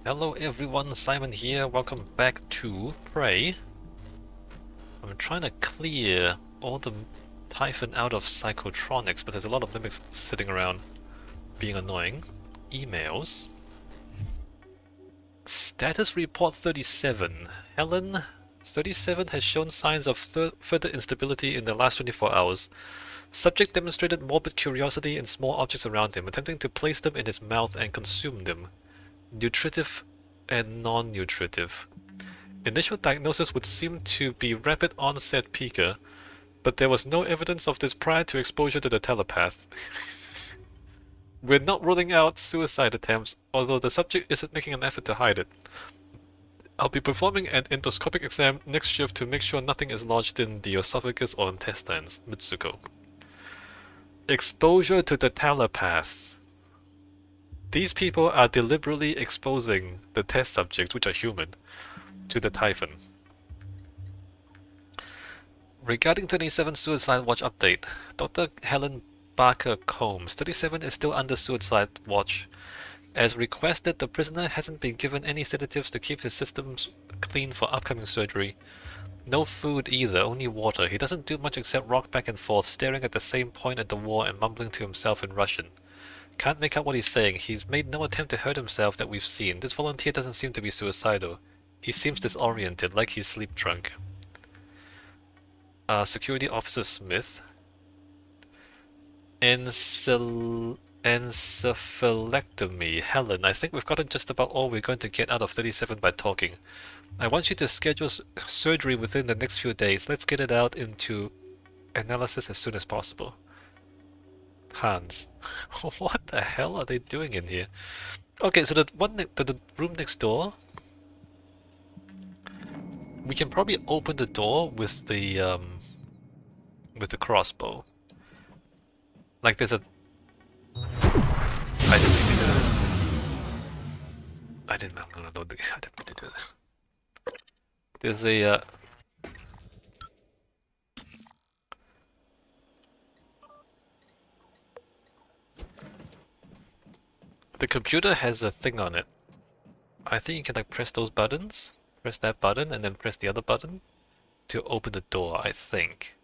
Hello everyone, Simon here. Welcome back to Prey. I'm trying to clear all the Typhon out of Psychotronics, but there's a lot of mimics sitting around being annoying. Emails. Status report 37. Helen, 37 has shown signs of further instability in the last 24 hours. Subject demonstrated morbid curiosity in small objects around him, attempting to place them in his mouth and consume them. Nutritive and non-nutritive. Initial diagnosis would seem to be rapid onset pica, but there was no evidence of this prior to exposure to the telepath. We're not ruling out suicide attempts, although the subject isn't making an effort to hide it. I'll be performing an endoscopic exam next shift to make sure nothing is lodged in the esophagus or intestines. Mitsuko. Exposure to the telepath. These people are deliberately exposing the test subjects, which are human, to the Typhon. Regarding 37 Suicide Watch update, Dr. Helen Barker Combs, 37 is still under suicide watch. As requested, the prisoner hasn't been given any sedatives to keep his systems clean for upcoming surgery. No food either, only water. He doesn't do much except rock back and forth, staring at the same point at the wall and mumbling to himself in Russian. Can't make out what he's saying. He's made no attempt to hurt himself that we've seen. This volunteer doesn't seem to be suicidal. He seems disoriented, like he's sleep drunk. Security Officer Smith. Encephalectomy. Helen, I think we've gotten just about all we're going to get out of 37 by talking. I want you to schedule surgery within the next few days. Let's get it out into analysis as soon as possible. Hans. What the hell are they doing in here? Okay, so the room next door, we can probably open the door with the crossbow. Like there's a... I didn't mean to do that. I didn't mean to do that. There's a... The computer has a thing on it. I think you can like press those buttons. Press that button and then press the other button to open the door, I think.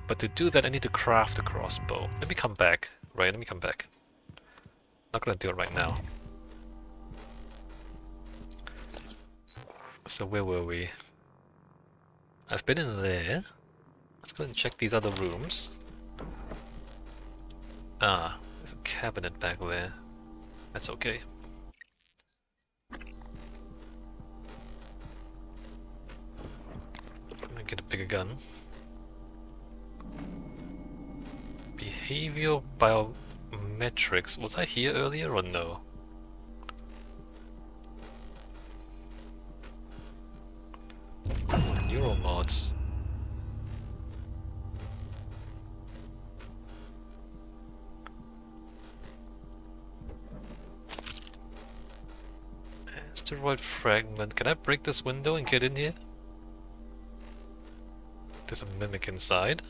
But to do that, I need to craft a crossbow. Let me come back. Right, let me come back. Not gonna do it right now. So where were we? I've been in there. Let's go and check these other rooms. Ah, there's a cabinet back there. That's okay. I'm gonna get a bigger gun. Behavioral biometrics. Was I here earlier or no? Neural mods. Asteroid fragment. Can I break this window and get in here? There's a mimic inside.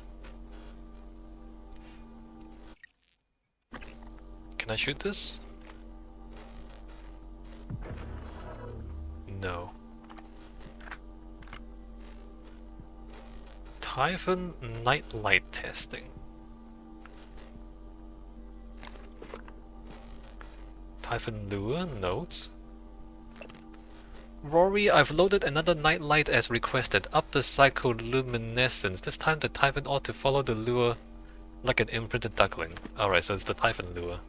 Can I shoot this? No. Typhon nightlight testing. Typhon lure notes. Rory, I've loaded another nightlight as requested. Up the psycholuminescence. This time the Typhon ought to follow the lure like an imprinted duckling. Alright, so it's the Typhon lure.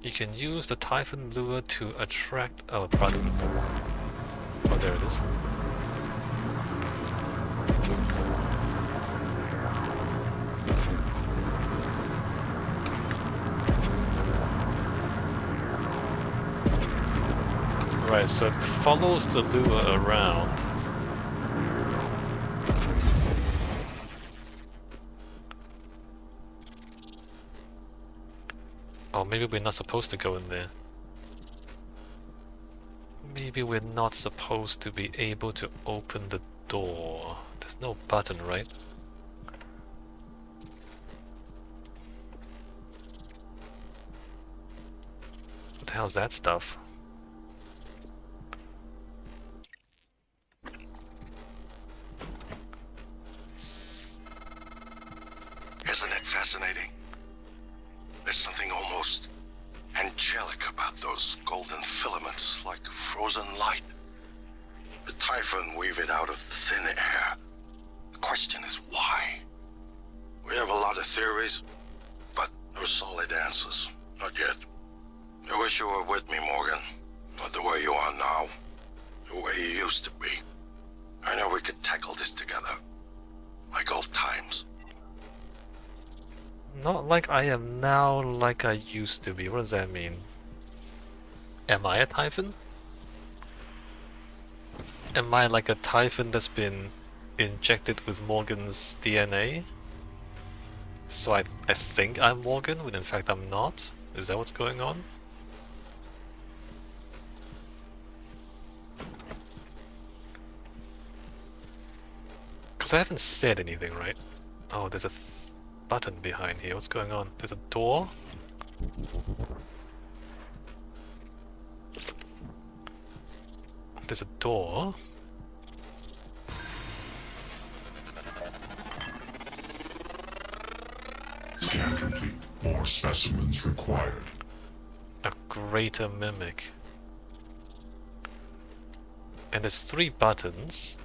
You can use the Typhon lure to attract... Oh, pardon. Oh, there it is. Right, so it follows the lure around. Oh, maybe we're not supposed to go in there. Maybe we're not supposed to be able to open the door. There's no button, right? hell's that stuff? Isn't it fascinating? There's something almost angelic about those golden filaments, like frozen light. The Typhon weave it out of thin air. The question is why? We have a lot of theories, but no solid answers. Not yet. I wish you were with me, Morgan. Not the way you are now. The way you used to be. I know we could tackle this together. Like old times. Not like I am now, like I used to be. What does that mean? Am I a Typhon? Am I like a Typhon that's been injected with Morgan's DNA? So I think I'm Morgan, when in fact I'm not? Is that what's going on? Because I haven't said anything, right? Oh, there's a button behind here. What's going on? There's a door? There's a door? Scan complete. More specimens required. A greater mimic. And there's 3 buttons.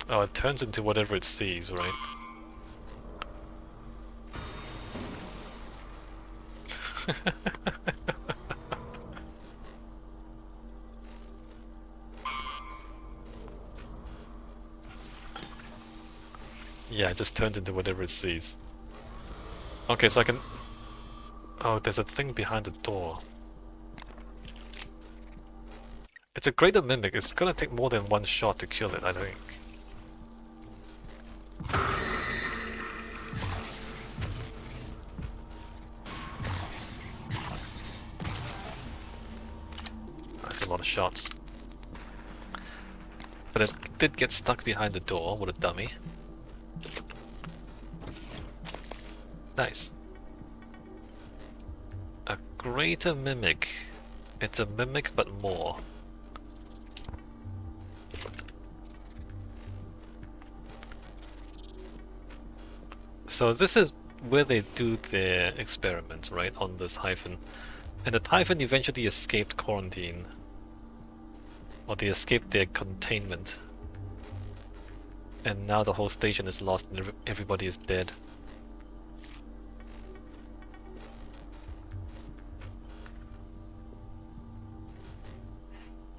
Oh, it turns into whatever it sees, right? Yeah, it just turns into whatever it sees. Okay, so I can... Oh, there's a thing behind the door. It's a greater mimic. It's gonna take more than one shot to kill it, I think. That's a lot of shots. But it did get stuck behind the door. What a dummy. Nice. A greater mimic. It's a mimic but more. So this is where they do their experiments, right, on this Typhon. And the Typhon eventually escaped quarantine. Or they escaped their containment. And now the whole station is lost and everybody is dead.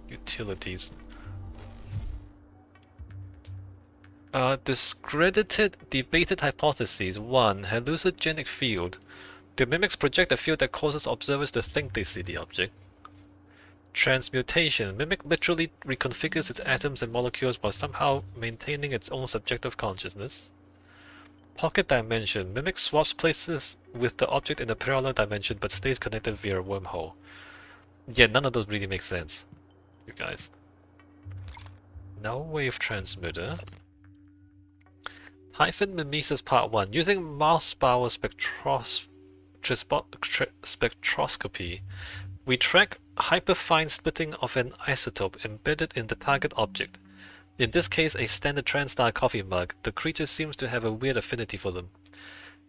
Utilities. Discredited debated hypotheses. 1. Hallucinogenic field. The mimics project a field that causes observers to think they see the object. Transmutation. Mimic literally reconfigures its atoms and molecules while somehow maintaining its own subjective consciousness. Pocket dimension. Mimic swaps places with the object in a parallel dimension but stays connected via a wormhole. Yeah, none of those really make sense, you guys. No wave transmitter. Typhon Mimesis Part 1. Using Mouse-Bauer spectroscopy, we track hyperfine splitting of an isotope embedded in the target object. In this case, a standard TranStar coffee mug. The creature seems to have a weird affinity for them.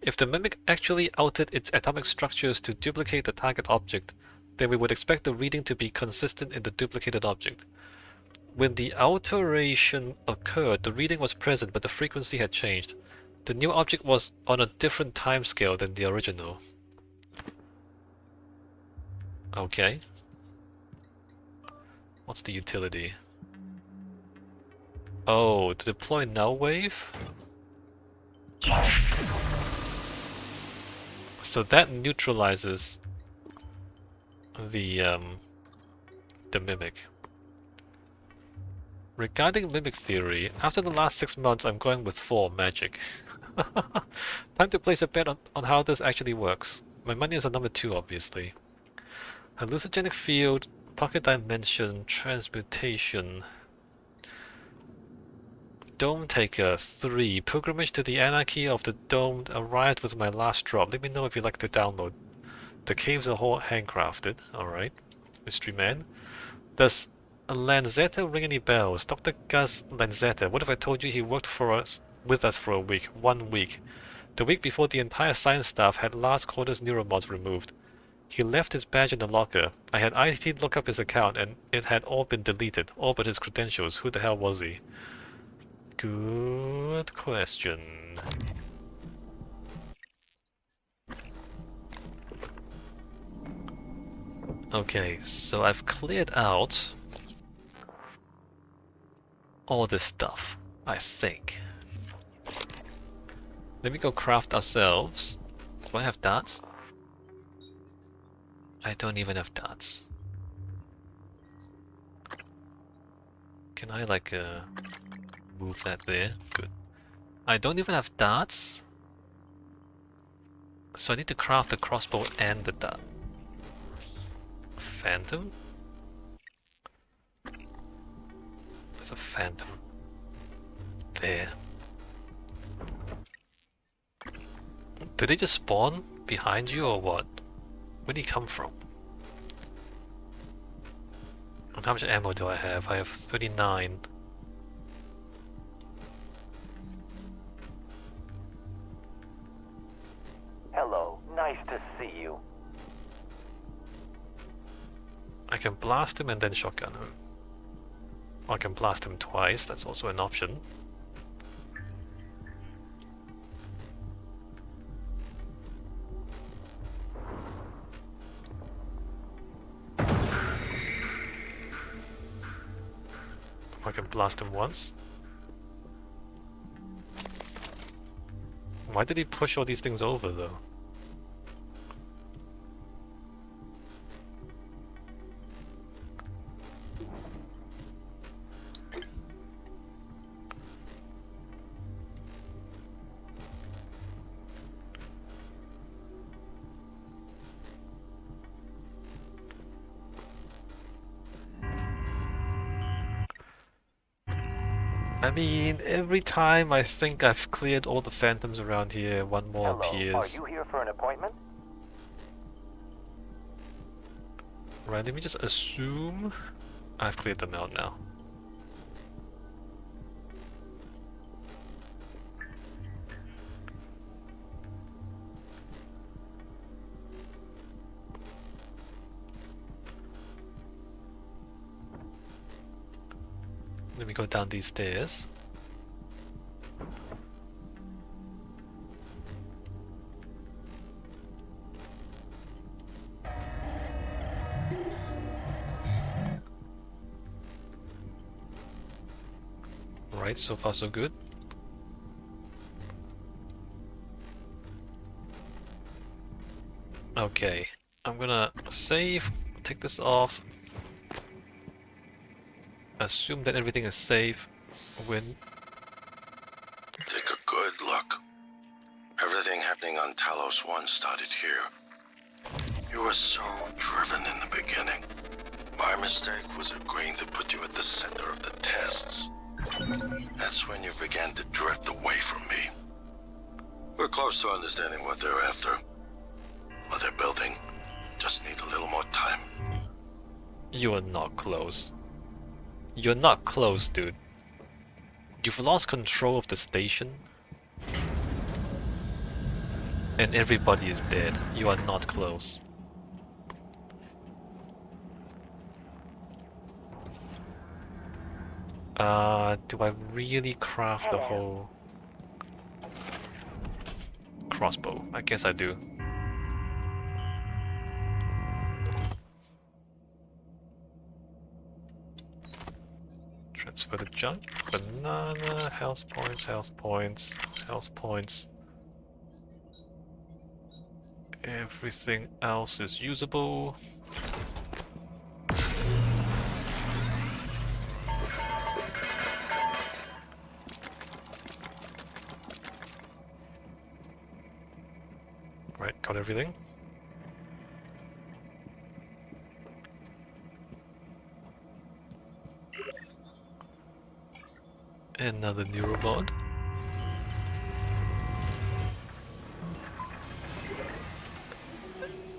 If the mimic actually altered its atomic structures to duplicate the target object, then we would expect the reading to be consistent in the duplicated object. When the alteration occurred, the reading was present, but the frequency had changed. The new object was on a different timescale than the original. Okay. What's the utility? Oh, to deploy null wave? So that neutralizes the mimic. Regarding mimic theory, after the last 6 months I'm going with 4 magic. Time to place a bet on how this actually works. My money is on number 2, obviously. Hallucinogenic field Pocket Dimension, Transmutation. Dome Taker 3. Pilgrimage to the Anarchy of the Dome arrived with my last drop. Let me know if you'd like to download. The caves are all handcrafted. Alright. Mystery Man. Does Lanzetta ring any bells? Dr. Gus Lanzetta. What if I told you he worked with us for a week? 1 week. The week before the entire science staff had last quarter's neuromods removed. He left his badge in the locker. I had IT look up his account and it had all been deleted. All but his credentials. Who the hell was he? Good question. Okay, so I've cleared out all this stuff, I think. Let me go craft ourselves. Do I have darts? I don't even have darts. Can I like move that there? Good. I don't even have darts. So I need to craft the crossbow and the dart. Phantom? There's a phantom. There. Did they just spawn behind you or what? Where did he come from? And how much ammo do I have? I have 39. Hello, nice to see you. I can blast him and then shotgun him. Or I can blast him twice, that's also an option. I can blast him once. Why did he push all these things over though? I mean, every time I think I've cleared all the phantoms around here, one more Hello, appears. are you here for an appointment? Right, let me just assume I've cleared them out now. Let me go down these stairs. Right, so far so good. Okay, I'm gonna save, take this off. Assume that everything is safe. When Take a good look. Everything happening on Talos 1 started here. You were so driven in the beginning. My mistake was agreeing to put you at the center of the tests. That's when you began to drift away from me. We're close to understanding what they're after. What they're building. Just need a little more time. you are not close. You're not close, dude. You've lost control of the station. And everybody is dead. You are not close. Do I really craft the whole crossbow? I guess I do. Transfer the junk. Banana, health points, health points, health points. Everything else is usable. Right, got everything. Another neuromod.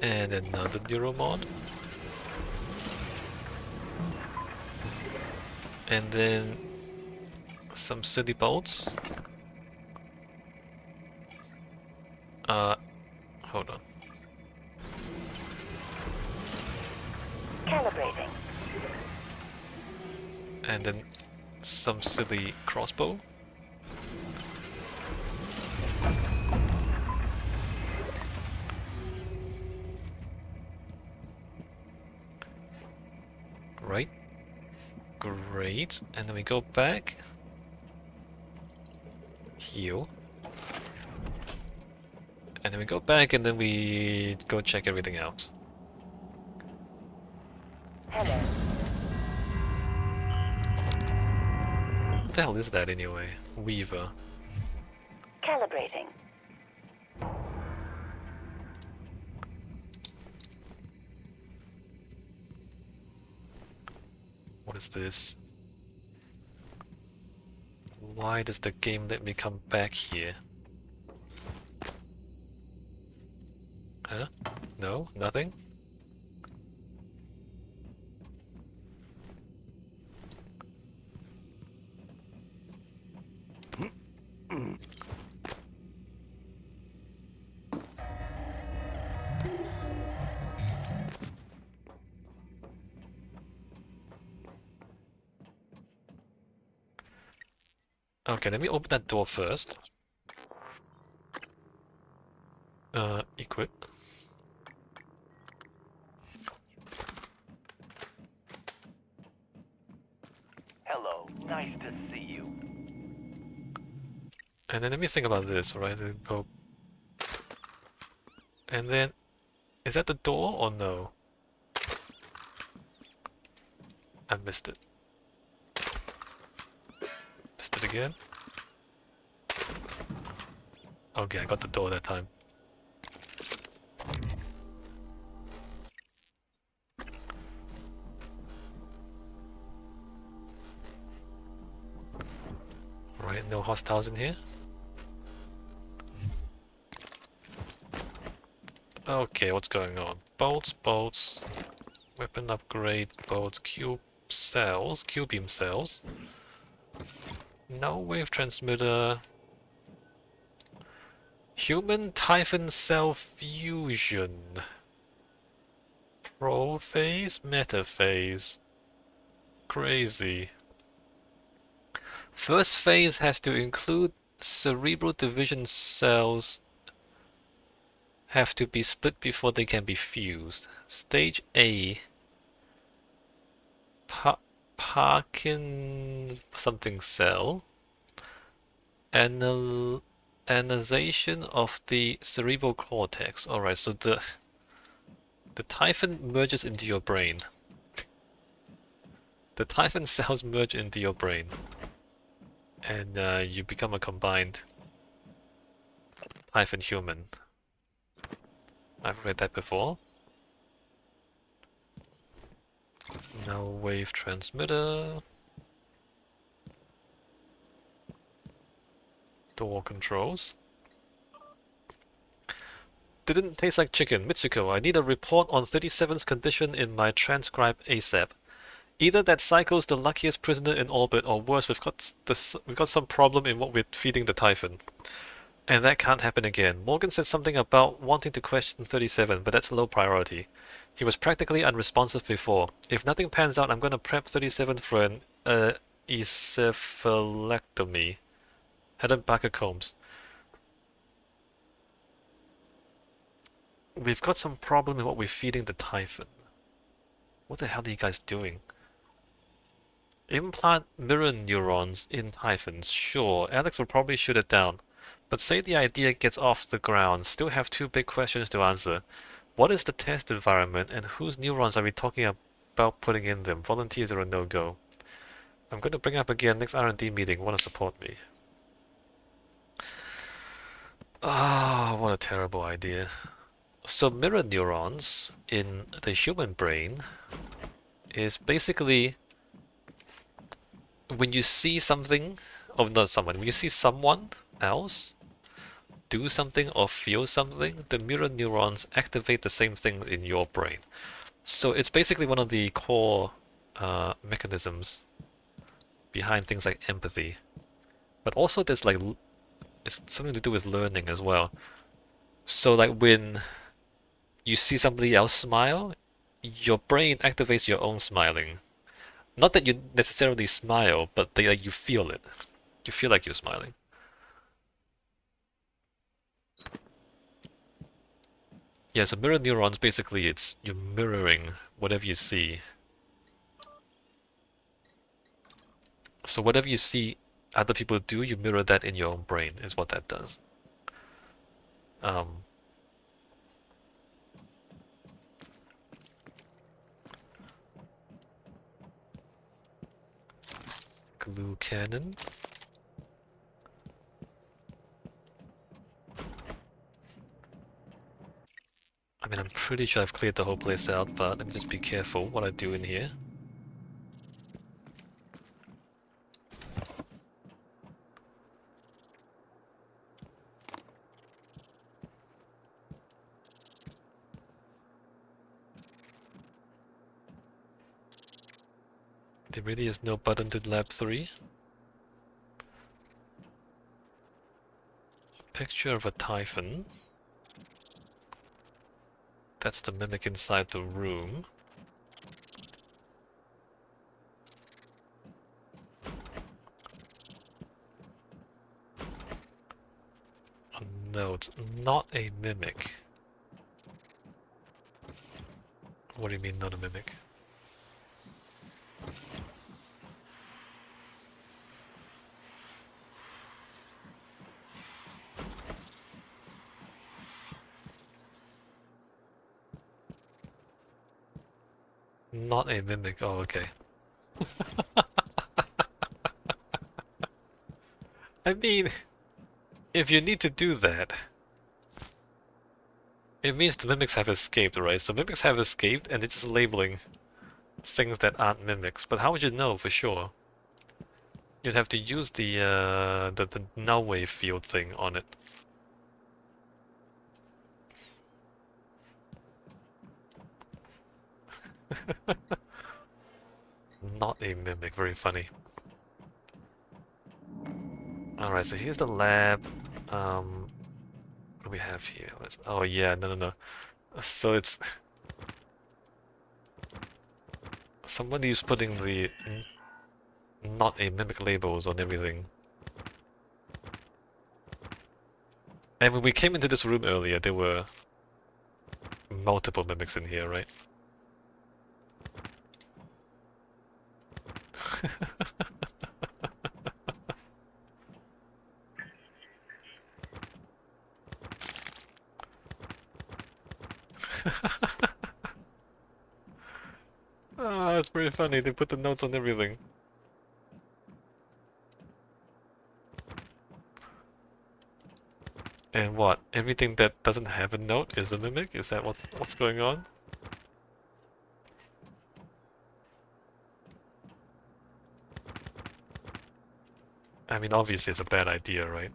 And another neuromod. And then some silly bolts. Hold on. Calibrating. And then some silly crossbow. Right. Great. And then we go back. Heal. And then we go back and then we go check everything out. Hello. What the hell is that anyway? Weaver. Calibrating. What is this? Why does the game let me come back here? Huh? No? Nothing? Okay, let me open that door first. Equip. Hello, nice to see you. And then let me think about this, alright? Then go. And then, is that the door or no? I missed it. Missed it again. Okay, I got the door that time. Right, no hostiles in here. Okay, what's going on? Bolts, bolts, weapon upgrade, bolts, cube cells, Q-beam cells. No wave transmitter. Human Typhon cell fusion. Prophase, metaphase. Crazy. First phase has to include cerebral division cells have to be split before they can be fused. Stage A. Parkin something cell. Annihilation of the cerebral cortex. Alright, so the Typhon merges into your brain. The Typhon cells merge into your brain. And you become a combined Typhon human. I've read that before. No wave transmitter. Door controls. Didn't taste like chicken. Mitsuko, I need a report on 37's condition in my transcribe ASAP. Either that Psycho's the luckiest prisoner in orbit, or worse, we've got some problem in what we're feeding the Typhon. And that can't happen again. Morgan said something about wanting to question 37, but that's low priority. He was practically unresponsive before. If nothing pans out, I'm gonna prep 37 for an encephalectomy. Helen Barker Combs. We've got some problem in what we're feeding the Typhon. What the hell are you guys doing? Implant mirror neurons in Typhons. Sure, Alex will probably shoot it down. But say the idea gets off the ground, still have two big questions to answer. What is the test environment, and whose neurons are we talking about putting in them? Volunteers are a no-go. I'm going to bring up again next R&D meeting. Want to support me? Ah, what a terrible idea. So mirror neurons in the human brain is basically when you see something oh, not someone, when you see someone else do something or feel something, the mirror neurons activate the same things in your brain. So it's basically one of the core mechanisms behind things like empathy. But also there's like, it's something to do with learning as well. So like when you see somebody else smile, your brain activates your own smiling. Not that you necessarily smile, but like you feel it. You feel like you're smiling. Yeah, so mirror neurons basically it's you're mirroring whatever you see. So whatever you see other people do, you mirror that in your own brain, is what that does. Um, glue cannon. I mean, I'm pretty sure I've cleared the whole place out, but let me just be careful what I do in here. There really is no button to lab 3. Picture of a typhon. That's the mimic inside the room. Oh, no, it's not a mimic. What do you mean, not a mimic? Not a mimic, oh okay. I mean, if you need to do that, it means the mimics have escaped, right? So mimics have escaped and they're just labeling things that aren't mimics. But how would you know for sure? You'd have to use the null wave field thing on it. Not a mimic, very funny. Alright, so here's the lab. What do we have here? Oh yeah, no. So it's somebody's putting the not a mimic labels on everything. And when we came into this room earlier, there were multiple mimics in here, right? Ah, it's pretty funny. They put the notes on everything. And what? Everything that doesn't have a note is a mimic? Is that what's going on? I mean, obviously it's a bad idea, right?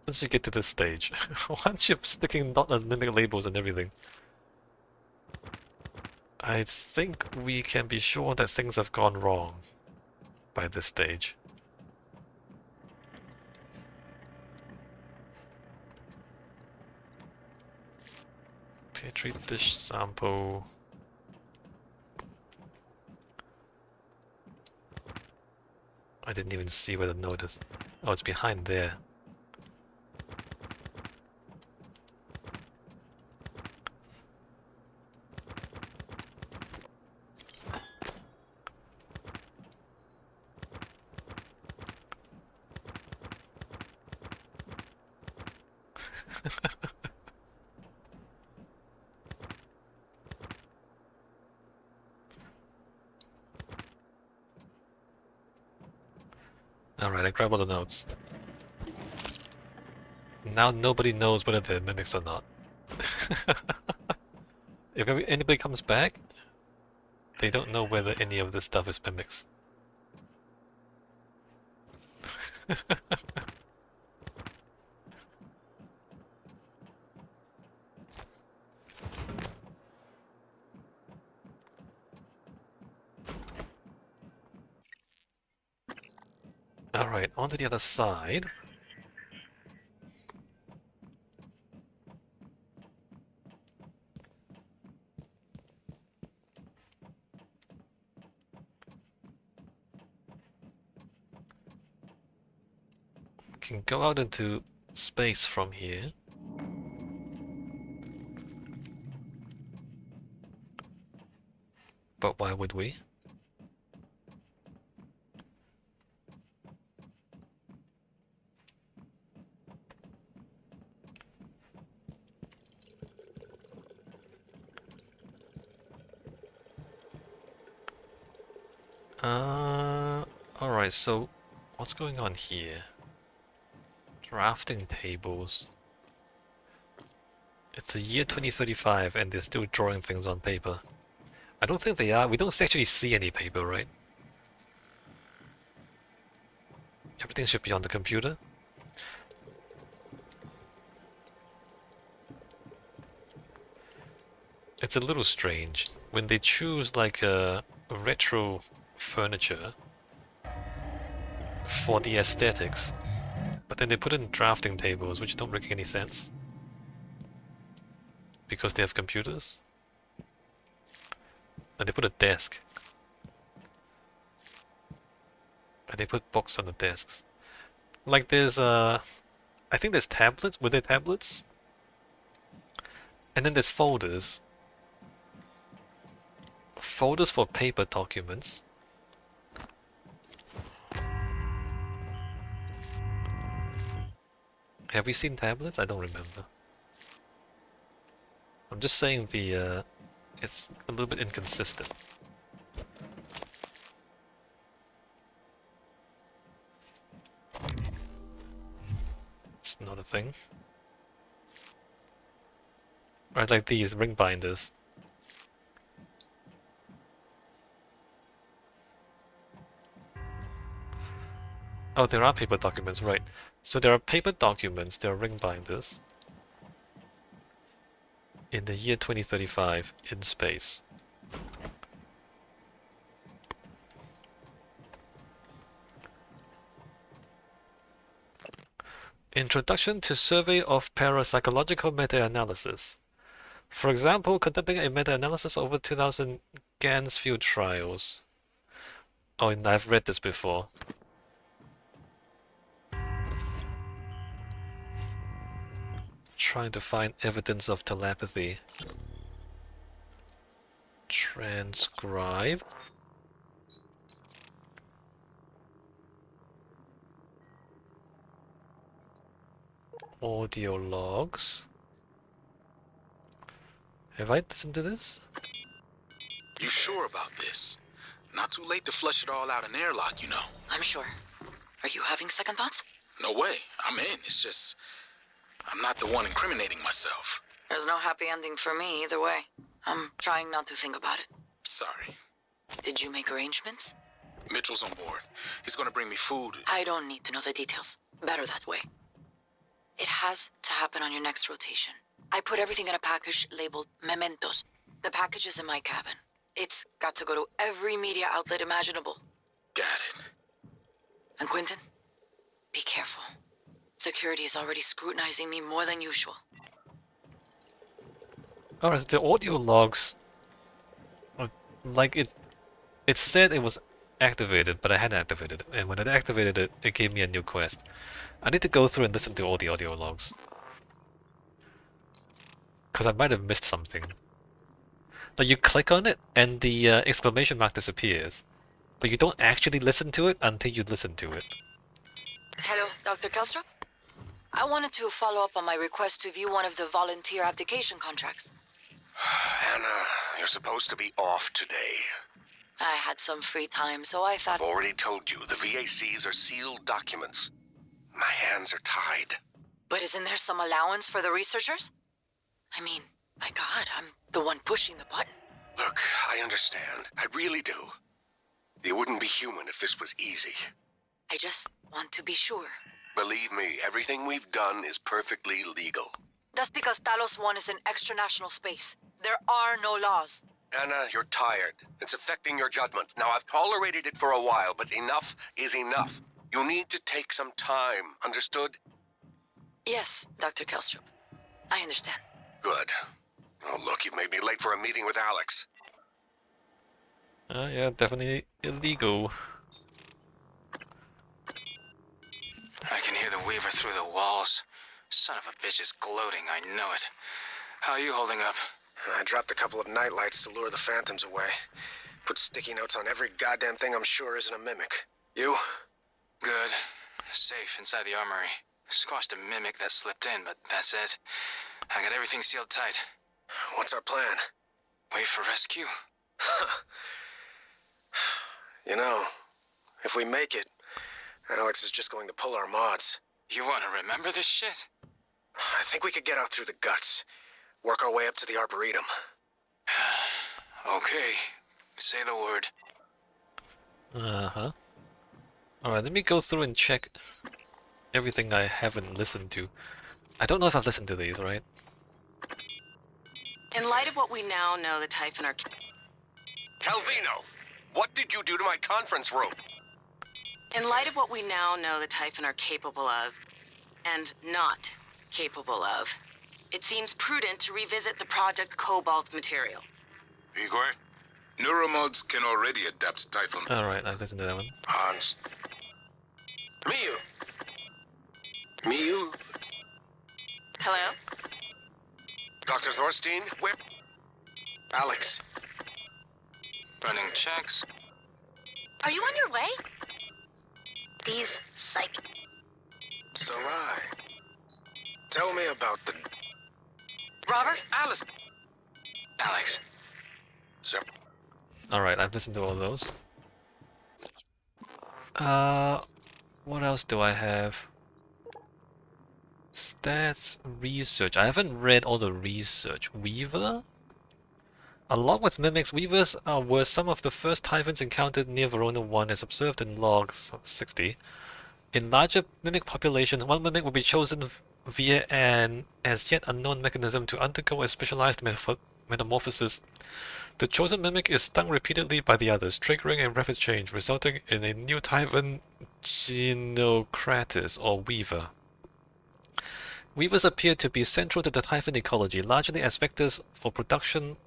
Once you get to this stage, once you're sticking not mimic labels and everything, I think we can be sure that things have gone wrong by this stage. Petri dish sample. I didn't even see where the note is. Oh, it's behind there. Alright, I grab all the notes. Now nobody knows whether they're mimics or not. If anybody comes back, they don't know whether any of this stuff is mimics. Alright, on to the other side. Can go out into space from here. But why would we? Alright, so what's going on here? Drafting tables. It's the year 2035 and they're still drawing things on paper. I don't think they are. We don't actually see any paper, right? Everything should be on the computer. It's a little strange when they choose like a retro furniture for the aesthetics, but then they put in drafting tables which don't make any sense because they have computers. And they put a desk. And they put books on the desks. Like there's I think there's tablets. Were there tablets? And then there's folders. Folders for paper documents. Have we seen tablets? I don't remember. I'm just saying the it's a little bit inconsistent. It's not a thing. Right, like these ring binders. Oh, there are paper documents, right. So there are paper documents, there are ring binders. In the year 2035, in space. Introduction to Survey of Parapsychological Meta-Analysis. For example, conducting a meta-analysis over 2000 GANs field trials. Oh, and I've read this before. Trying to find evidence of telepathy. Transcribe. Audio logs. Have I listened to this? You sure about this? Not too late to flush it all out in airlock, you know. I'm sure. Are you having second thoughts? No way. I'm in. It's just... I'm not the one incriminating myself. There's no happy ending for me either way. I'm trying not to think about it. Sorry. Did you make arrangements? Mitchell's on board. He's gonna bring me food. I don't need to know the details. Better that way. It has to happen on your next rotation. I put everything in a package labeled mementos. The package is in my cabin. It's got to go to every media outlet imaginable. Got it. And Quentin, be careful. Security is already scrutinizing me more than usual. Alright, the audio logs... like it said it was activated, but I hadn't activated it. And when I activated it, it gave me a new quest. I need to go through and listen to all the audio logs. Because I might have missed something. Like you click on it, and the exclamation mark disappears. But you don't actually listen to it until you listen to it. Hello, Dr. Kelstrup? I wanted to follow up on my request to view one of the volunteer abdication contracts. Anna, you're supposed to be off today. I had some free time, so I thought... I've already told you, the VACs are sealed documents. My hands are tied. But isn't there some allowance for the researchers? I mean, my God, I'm the one pushing the button. Look, I understand. I really do. You wouldn't be human if this was easy. I just want to be sure. Believe me, everything we've done is perfectly legal. That's because Talos 1 is an extra-national space. There are no laws. Anna, you're tired. It's affecting your judgment. Now, I've tolerated it for a while, but enough is enough. You need to take some time, understood? Yes, Dr. Kelstrup. I understand. Good. Oh, look, you've made me late for a meeting with Alex. Yeah, definitely illegal. I can hear the Weaver through the walls. Son of a bitch is gloating, I know it. How are you holding up? I dropped a couple of nightlights to lure the phantoms away. Put sticky notes on every goddamn thing I'm sure isn't a mimic. You? Good. Safe inside the armory. Squashed a mimic that slipped in, but that's it. I got everything sealed tight. What's our plan? Wait for rescue? You know, if we make it, Alex is just going to pull our mods. You want to remember this shit? I think we could get out through the guts. Work our way up to the Arboretum. Okay. Say the word. Uh-huh. Alright, let me go through and check everything I haven't listened to. I don't know if I've listened to these, right? In light of what we now know, the Typhon are... Calvino, what did you do to my conference room? In light of what we now know the Typhon are capable of, and not capable of, it seems prudent to revisit the Project Cobalt material. Igor? Neuromods can already adapt Typhon. Alright, I've listened to that one. Hans. Miyu. Miyu? Hello? Dr. Thorstein? Where? Alex. Running checks. Are you on your way? These psych... Sarai. Tell me about the... Robert? Alice! Alex. Sir. Alright, I've listened to all those. What else do I have? Stats, research. I haven't read all the research. Weaver? Along with mimics, weavers were some of the first typhons encountered near Verona 1 as observed in logs 60. In larger mimic populations, one mimic will be chosen via an as yet unknown mechanism to undergo a specialized metamorphosis. The chosen mimic is stung repeatedly by the others, triggering a rapid change, resulting in a new typhon, Genocratus, or Weaver. Weavers appear to be central to the typhon ecology, largely as vectors for production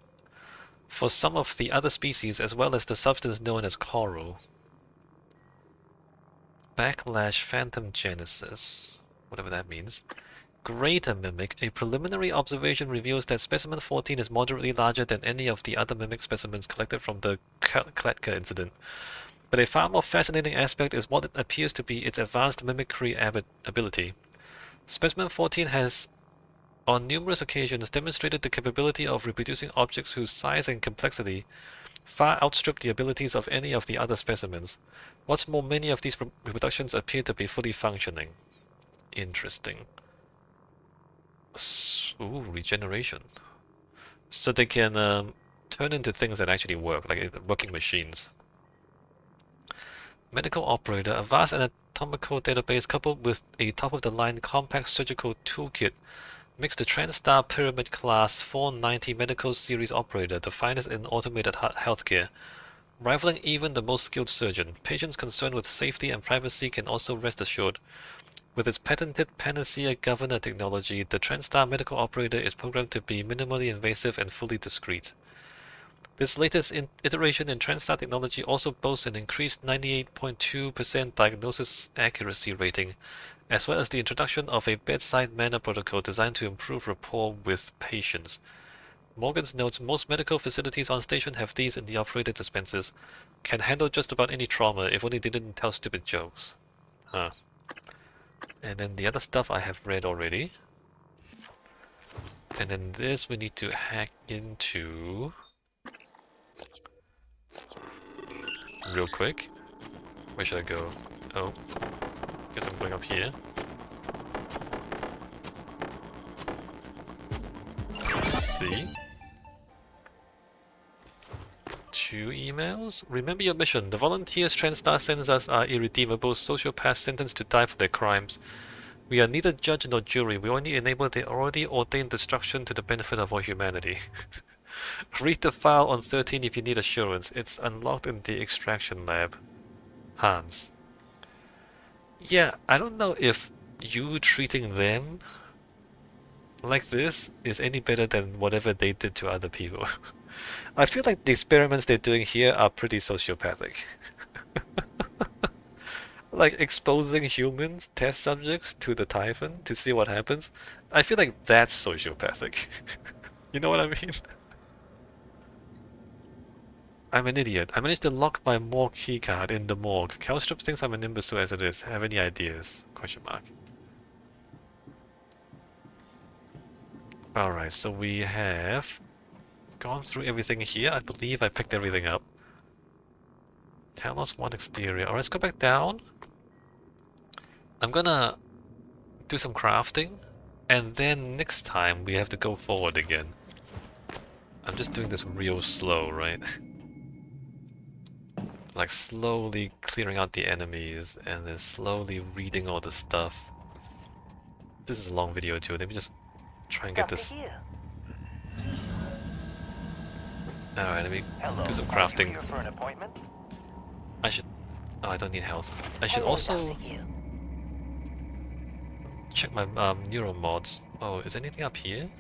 for some of the other species, as well as the substance known as coral. Backlash Phantom Genesis, whatever that means. Greater Mimic. A preliminary observation reveals that Specimen 14 is moderately larger than any of the other mimic specimens collected from the Kletka incident. But a far more fascinating aspect is what it appears to be its advanced mimicry ability. Specimen 14 has on numerous occasions demonstrated the capability of reproducing objects whose size and complexity far outstrip the abilities of any of the other specimens. What's more, many of these reproductions appear to be fully functioning. Interesting. Ooh, regeneration. So they can turn into things that actually work, like working machines. Medical Operator, a vast anatomical database coupled with a top-of-the-line compact surgical toolkit makes the TranStar Pyramid Class 490 Medical Series Operator the finest in automated healthcare, rivaling even the most skilled surgeon. Patients concerned with safety and privacy can also rest assured. With its patented Panacea Governor technology, the TranStar Medical Operator is programmed to be minimally invasive and fully discreet. This latest iteration in TranStar technology also boasts an increased 98.2% diagnosis accuracy rating, as well as the introduction of a bedside manner protocol designed to improve rapport with patients. Morgans notes most medical facilities on station have these in the operator dispensers. Can handle just about any trauma if only they didn't tell stupid jokes. Huh. And then the other stuff I have read already. And then this we need to hack into real quick. Where should I go? Oh, guess I'm going up here. Let's see. 2 emails. Remember your mission. The volunteers TranStar sends us are irredeemable sociopaths sentenced to die for their crimes. We are neither judge nor jury. We only enable the already ordained destruction to the benefit of all humanity. Read the file on 13 if you need assurance. It's unlocked in the extraction lab. Hans. Yeah, I don't know if you treating them like this is any better than whatever they did to other people. I feel like the experiments they're doing here are pretty sociopathic. Like exposing humans, test subjects, to the Typhon to see what happens. I feel like that's sociopathic. You know what I mean? I'm an idiot. I managed to lock my morgue keycard in the morgue. Calstrips thinks I'm an imbecile as it is. Have any ideas? Question mark. Alright, so we have gone through everything here. I believe I picked everything up. Talos 1 exterior. Alright, let's go back down. I'm gonna do some crafting, and then next time we have to go forward again. I'm just doing this real slow, right? Like slowly clearing out the enemies, and then slowly reading all the stuff. This is a long video too. Let me just try and get this. Alright, let me do some crafting. Here for an appointment? I should... Oh, I don't need health. I should also check my neural mods. Oh, is anything up here?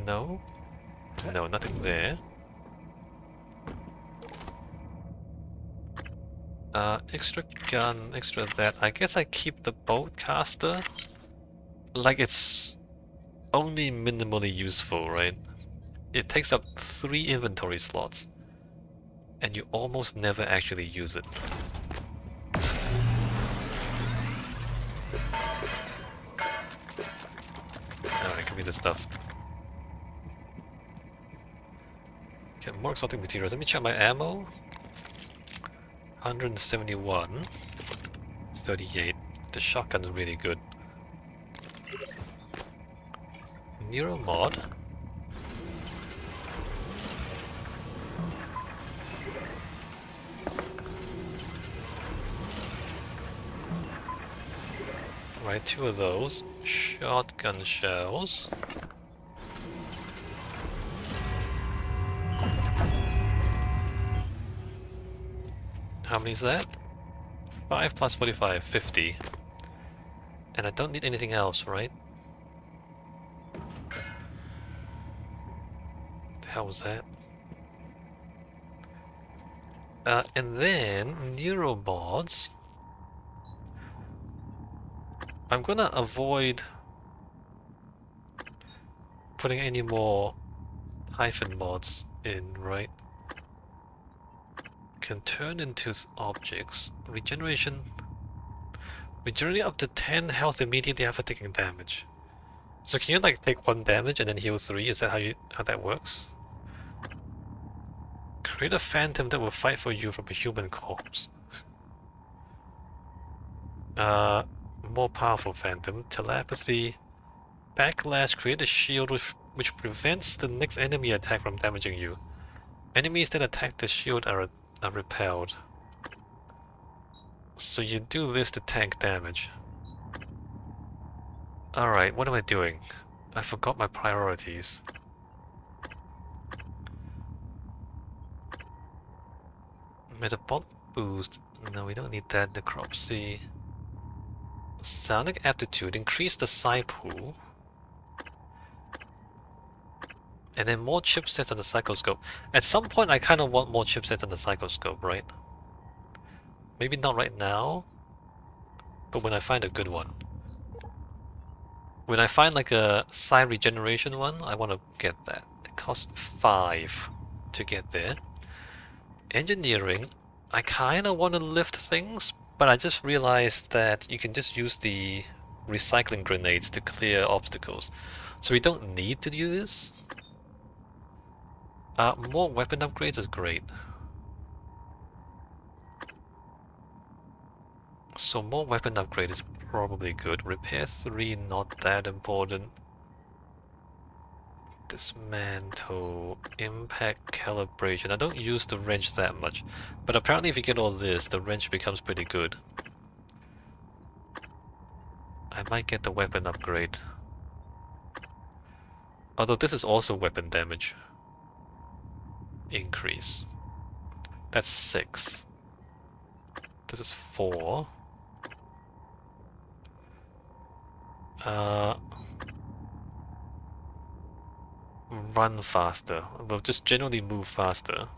No? No, nothing there. Extra gun, extra that. I guess I keep the bolt caster. Like it's only minimally useful, right? It takes up 3 inventory slots. And you almost never actually use it. Alright, give me the stuff. Okay, more exotic materials. Let me check my ammo. 171. 38. The shotgun is really good. Neuro mod. Right, 2 of those. Shotgun shells. How many is that? 5 plus 45, 50. And I don't need anything else, right? What the hell was that? And then, neuromods. I'm gonna avoid putting any more hyphen mods in, right? Can turn into objects. Regeneration. Regenerate up to 10 health immediately after taking damage. So can you like take 1 damage and then heal 3? Is that how that works? Create a phantom that will fight for you from a human corpse. More powerful phantom. Telepathy. Backlash. Create a shield which prevents the next enemy attack from damaging you. Enemies that attack the shield are repelled. So you do this to tank damage. Alright, what am I doing? I forgot my priorities. Metabolic boost. No, we don't need that. Necropsy. Psionic aptitude. Increase the psi pool. And then more chipsets on the psychoscope. At some point I kind of want more chipsets on the psychoscope, right? Maybe not right now, but when I find a good one. When I find like a psi regeneration one, I want to get that. It costs 5 to get there. Engineering, I kind of want to lift things, but I just realized that you can just use the recycling grenades to clear obstacles. So we don't need to do this. More weapon upgrades is great. So more weapon upgrade is probably good. Repair 3, not that important. Dismantle, impact, calibration. I don't use the wrench that much, but apparently if you get all this, the wrench becomes pretty good. I might get the weapon upgrade. Although this is also weapon damage. Increase. That's 6. This is 4. Run faster. Well, just generally move faster.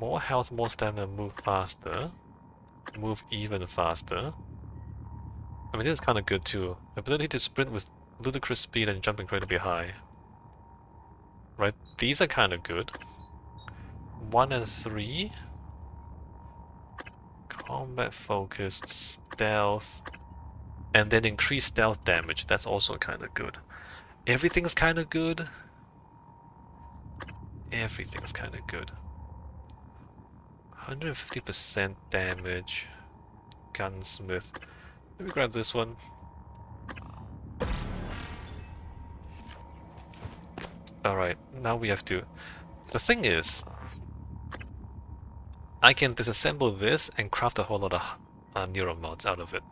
More health, more stamina, move faster. Move even faster. I mean, this is kind of good too. Ability to sprint with ludicrous speed and jump incredibly high. Right, these are kind of good. 1 and 3. Combat focus, stealth, and then increased stealth damage. That's also kind of good. Everything's kind of good. Everything's kind of good. 150% damage. Gunsmith. Let me grab this one. Alright, now we have to... The thing is, I can disassemble this and craft a whole lot of neural mods out of it.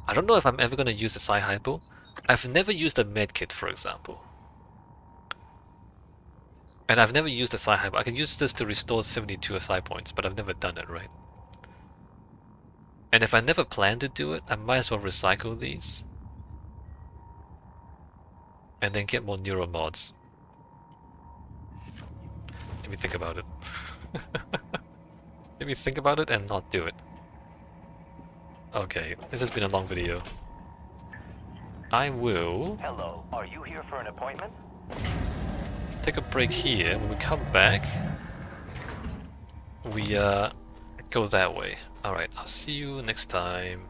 I don't know if I'm ever going to use the Psi-Hypo. I've never used a medkit, for example. And I've never used a Psi-Hypo. I can use this to restore 72 Psi points, but I've never done it, right? And if I never plan to do it, I might as well recycle these. And then get more neural mods. Let me think about it. Let me think about it and not do it. Okay, this has been a long video. I will Hello, are you here for an appointment? take a break here. When we come back, we go that way. Alright, I'll see you next time.